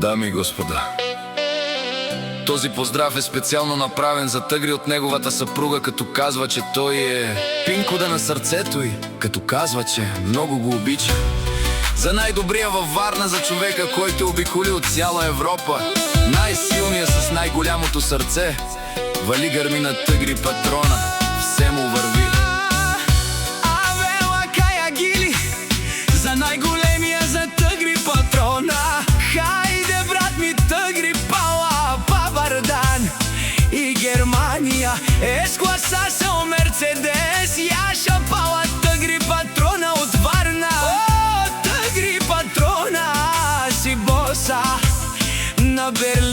Дами и господа, този поздрав е специално направен за Тъгри от неговата съпруга, като казва, че той е пинкода на сърцето й, като казва, че много го обича. За най-добрия във Варна, за човека, който обиколи от цяла Европа, най-силния с най-голямото сърце, вали гърми на Тъгри патрона, все му върви. Авела кая гили, за най-големия, за Тъгри патрона. Хайде, брат ми, Тъгри пала, Бабардан и Германия. Ескласа са Мерцедес, яша пала Тъгри патрона от Варна. О, Тъгри патрона си боса на Берлин.